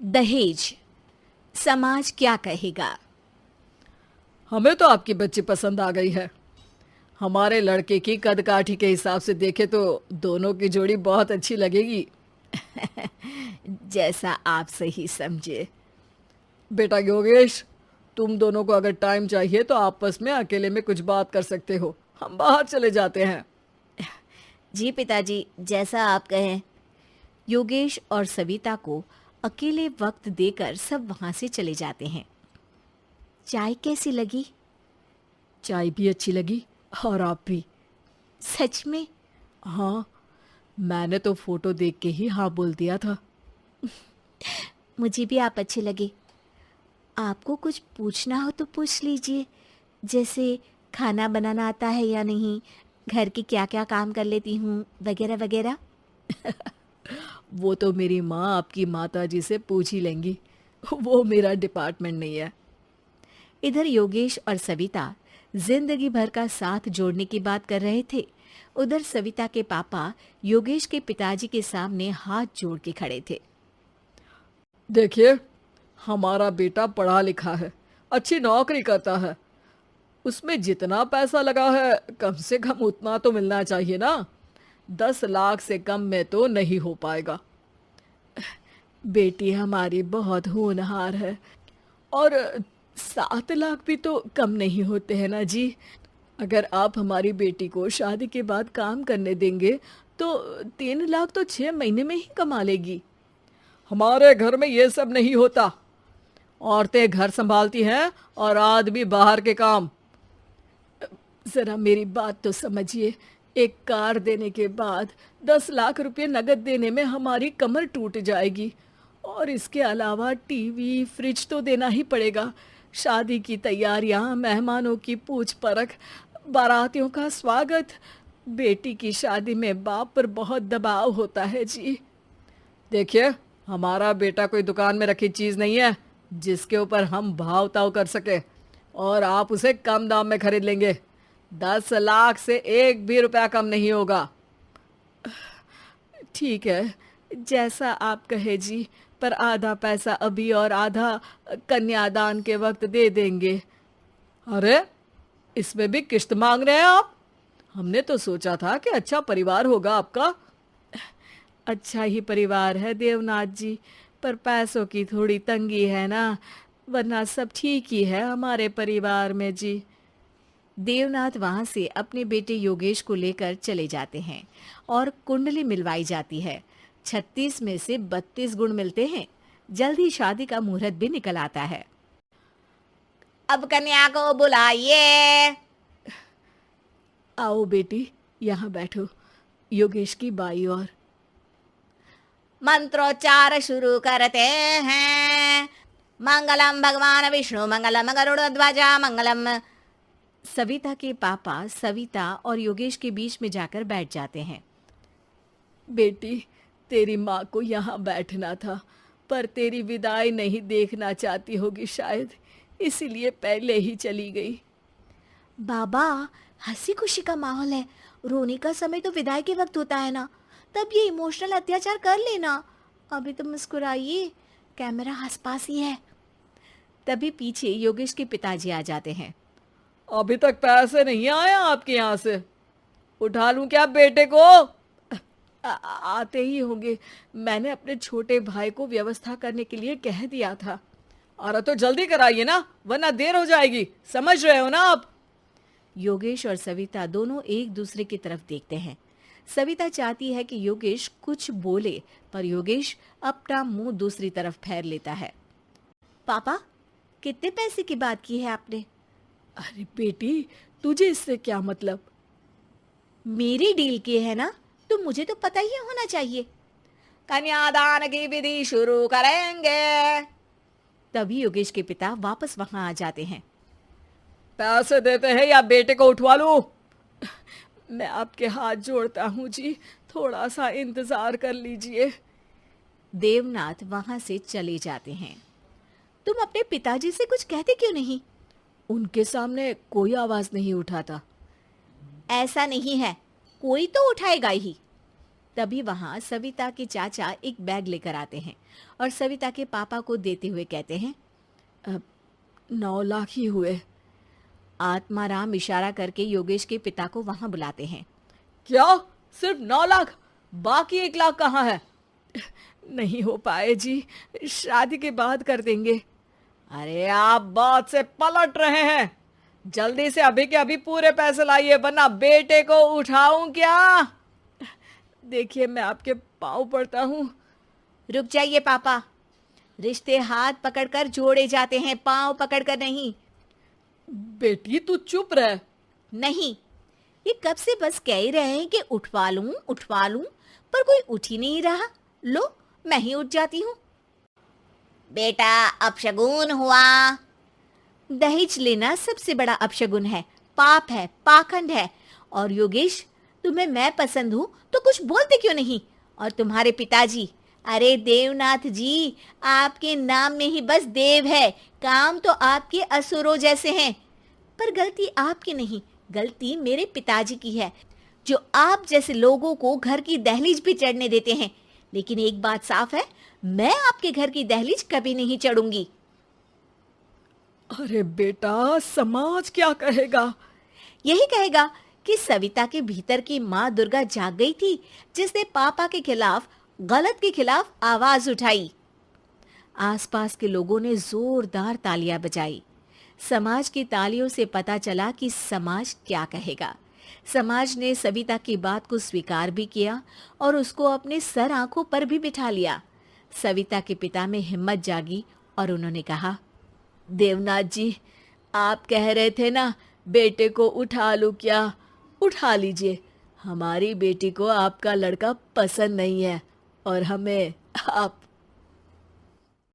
दहेज, समाज क्या कहेगा। हमें तो आपकी बच्ची पसंद आ गई है। हमारे लड़के की कद काठी के हिसाब से देखे तो दोनों की जोड़ी बहुत अच्छी लगेगी। जैसा आप सही समझे। बेटा योगेश, तुम दोनों को अगर टाइम चाहिए तो आपस में अकेले में कुछ बात कर सकते हो। हम बाहर चले जाते हैं। जी पिताजी, जैसा आप कहें। योगेश और सविता को अकेले वक्त देकर सब वहां से चले जाते हैं। चाय कैसी लगी? चाय भी अच्छी लगी और आप भी। सच में? हाँ, मैंने तो फोटो देख के ही हाँ बोल दिया था। मुझे भी आप अच्छे लगे। आपको कुछ पूछना हो तो पूछ लीजिए, जैसे खाना बनाना आता है या नहीं, घर के क्या क्या काम कर लेती हूँ, वगैरह वगैरह। वो तो मेरी माँ आपकी माता जी से पूछ ही लेंगी। वो मेरा डिपार्टमेंट नहीं है। इधर योगेश और सविता जिंदगी भर का साथ जोड़ने की बात कर रहे थे। उधर सविता के पापा योगेश के पिताजी के सामने हाथ जोड़ के खड़े थे। देखिए, हमारा बेटा पढ़ा लिखा है, अच्छी नौकरी करता है। उसमें जितना पैसा लगा है कम से कम उतना तो मिलना चाहिए ना। 10 लाख से कम में तो नहीं हो पाएगा। बेटी हमारी बहुत होनहार है और 7 लाख भी तो कम नहीं होते हैं ना जी। अगर आप हमारी बेटी को शादी के बाद काम करने देंगे तो 3 लाख तो 6 महीने में ही कमा लेगी। हमारे घर में ये सब नहीं होता। औरतें घर संभालती हैं और आदमी बाहर के काम। जरा मेरी बात तो समझिए। एक कार देने के बाद 10 लाख रुपए नगद देने में हमारी कमर टूट जाएगी और इसके अलावा टीवी फ्रिज तो देना ही पड़ेगा। शादी की तैयारियां, मेहमानों की पूछ परख, बारातियों का स्वागत। बेटी की शादी में बाप पर बहुत दबाव होता है जी। देखिए, हमारा बेटा कोई दुकान में रखी चीज़ नहीं है जिसके ऊपर हम भाव ताव कर सके और आप उसे कम दाम में खरीद लेंगे। 10 लाख से एक भी रुपया कम नहीं होगा। ठीक है, जैसा आप कहे जी, पर आधा पैसा अभी और आधा कन्यादान के वक्त दे देंगे। अरे, इसमें भी किश्त मांग रहे हैं आप? हमने तो सोचा था कि अच्छा परिवार होगा आपका। अच्छा ही परिवार है देवनाथ जी, पर पैसों की थोड़ी तंगी है ना, वरना सब ठीक ही है हमारे परिवार में जी। देवनाथ वहां से अपने बेटे योगेश को लेकर चले जाते हैं और कुंडली मिलवाई जाती है। 36 में से 32 गुण मिलते हैं। जल्दी शादी का मुहूर्त भी निकल आता है। अब कन्या को बुलाइए। आओ बेटी, यहाँ बैठो, योगेश की बाई और। मंत्रोच्चार शुरू करते हैं। मंगलम भगवान विष्णु मंगलम गरुड़ध्वजा मंगलम। सविता के पापा सविता और योगेश के बीच में जाकर बैठ जाते हैं। बेटी, तेरी माँ को यहाँ बैठना था, पर तेरी विदाई नहीं देखना चाहती होगी शायद, इसीलिए पहले ही चली गई। बाबा, हंसी खुशी का माहौल है, रोने का समय तो विदाई के वक्त होता है ना, तब ये इमोशनल अत्याचार कर लेना। अभी तो मुस्कुराइए, कैमरा आसपास ही है। तभी पीछे योगेश के पिताजी आ जाते हैं। अभी तक पैसे नहीं आए आपके यहाँ से? उठा लूं क्या बेटे को? आते ही होंगे, मैंने अपने छोटे भाई को व्यवस्था करने के लिए कह दिया था। अरे तो जल्दी कराइए ना, वरना देर हो जाएगी। समझ रहे हो ना आप? योगेश और सविता दोनों एक दूसरे की तरफ देखते हैं। सविता चाहती है कि योगेश कुछ बोले, पर योगेश अपना मुंह दूसरी तरफ फेर लेता है। पापा, कितने पैसे की बात की है आपने? अरे बेटी, तुझे इससे क्या मतलब? मेरी डील की है ना, तो मुझे तो पता ही होना चाहिए। कन्यादान की विधि शुरू करेंगे। तभी योगेश के पिता वापस वहां आ जाते हैं। पैसे देते हैं या बेटे को उठवा लूं? मैं आपके हाथ जोड़ता हूँ जी, थोड़ा सा इंतजार कर लीजिए। देवनाथ वहां से चले जाते हैं। तुम अपने पिताजी से कुछ कहते क्यों नहीं? उनके सामने कोई आवाज नहीं उठाता। ऐसा नहीं है, कोई तो उठाएगा ही। तभी वहां सविता के चाचा एक बैग लेकर आते हैं और सविता के पापा को देते हुए कहते हैं, 9 लाख ही हुए। आत्माराम इशारा करके योगेश के पिता को वहां बुलाते हैं। क्या? सिर्फ 9 लाख? बाकी 1 लाख कहाँ है? नहीं हो पाए जी, शादी के बाद कर देंगे। अरे आप बात से पलट रहे हैं। जल्दी से अभी के अभी पूरे पैसे लाइए, वरना बेटे को उठाऊं क्या? देखिए मैं आपके पाँव पड़ता हूँ। रुक जाइए पापा, रिश्ते हाथ पकड़कर जोड़े जाते हैं, पांव पकड़कर नहीं। बेटी तू चुप रह। नहीं, ये कब से बस कह ही रहे हैं कि उठवा लूं, पर कोई उठ ही नहीं रहा। लो, मैं ही उठ जाती हूँ। बेटा, अपशगुन हुआ। दहेज लेना सबसे बड़ा अपशगुन है, पाप है, पाखंड है। और योगेश, तुम्हें मैं पसंद हूँ तो कुछ बोलते क्यों नहीं? और तुम्हारे पिताजी, अरे देवनाथ जी, आपके नाम में ही बस देव है, काम तो आपके असुरों जैसे हैं। पर गलती आपकी नहीं, गलती मेरे पिताजी की है, जो आप जैसे लोगों को घर की दहलीज पे चढ़ने देते हैं। लेकिन एक बात साफ है, मैं आपके घर की दहलीज कभी नहीं चढ़ूंगी। अरे बेटा, समाज क्या कहेगा? यही कहेगा कि सविता के भीतर की माँ दुर्गा जाग गई थी, जिसने पापा के खिलाफ, गलत के खिलाफ आवाज उठाई। आसपास के लोगों ने जोरदार तालियां बजाई। समाज की तालियों से पता चला कि समाज क्या कहेगा। समाज ने सविता की बात को स्वीकार भी किया और उसको अपने सर आंखों पर भी बिठा लिया। सविता के पिता में हिम्मत जागी और उन्होंने कहा, देवनाथ जी, आप कह रहे थे ना बेटे को उठा लूं क्या? उठा लीजिए। हमारी बेटी को आपका लड़का पसंद नहीं है और हमें आप